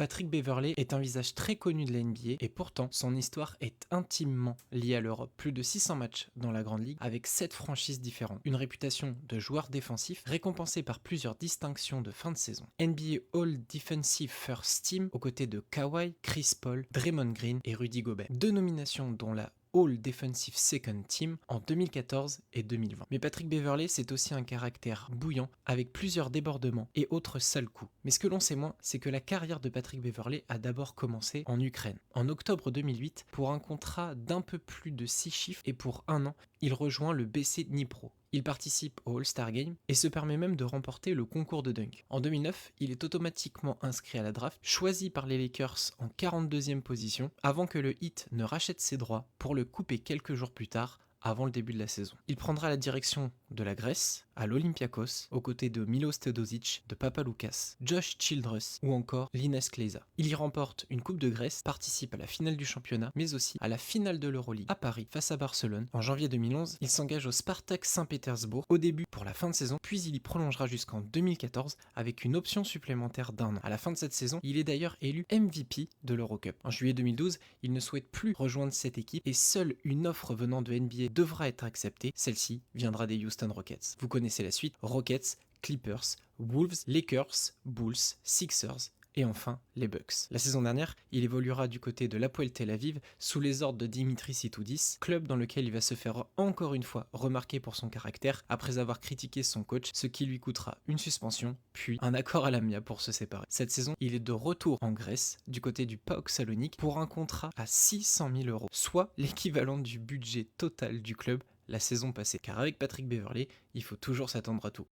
Patrick Beverley est un visage très connu de la NBA et pourtant son histoire est intimement liée à l'Europe. Plus de 600 matchs dans la Grande Ligue avec 7 franchises différentes. Une réputation de joueur défensif récompensée par plusieurs distinctions de fin de saison. NBA All Defensive First Team aux côtés de Kawhi, Chris Paul, Draymond Green et Rudy Gobert. Deux nominations dont la All Defensive Second Team en 2014 et 2020. Mais Patrick Beverley, c'est aussi un caractère bouillant avec plusieurs débordements et autres sales coups. Mais ce que l'on sait moins, c'est que la carrière de Patrick Beverley a d'abord commencé en Ukraine. En octobre 2008, pour un contrat d'un peu plus de 6 chiffres et pour un an, il rejoint le BC Dnipro. Il participe au All-Star Game et se permet même de remporter le concours de dunk. En 2009, il est automatiquement inscrit à la draft, choisi par les Lakers en 42e position, avant que le Heat ne rachète ses droits pour le couper quelques jours plus tard, avant le début de la saison. Il prendra la direction de la Grèce, à l'Olympiakos, aux côtés de Milos Teodosic, de Papaloukas, Josh Childress ou encore Linas Kleiza. Il y remporte une Coupe de Grèce, participe à la finale du championnat, mais aussi à la finale de l'Euroleague à Paris face à Barcelone. En janvier 2011, il s'engage au Spartak Saint-Pétersbourg au début pour la fin de saison, puis il y prolongera jusqu'en 2014 avec une option supplémentaire d'un an. À la fin de cette saison, il est d'ailleurs élu MVP de l'Eurocup. En juillet 2012, il ne souhaite plus rejoindre cette équipe et seule une offre venant de NBA devra être acceptée. Celle-ci viendra des Houston Rockets. Vous connaissez la suite: Rockets, Clippers, Wolves, Lakers, Bulls, Sixers et enfin les Bucks. La saison dernière, il évoluera du côté de l'Hapoel Tel Aviv sous les ordres de Dimitri Sitoudis, club dans lequel il va se faire encore une fois remarquer pour son caractère après avoir critiqué son coach, ce qui lui coûtera une suspension puis un accord à l'amiable pour se séparer. Cette saison, il est de retour en Grèce du côté du PAOK Salonique pour un contrat à 600 000 euros, soit l'équivalent du budget total du club la saison passée. Car avec Patrick Beverley, il faut toujours s'attendre à tout.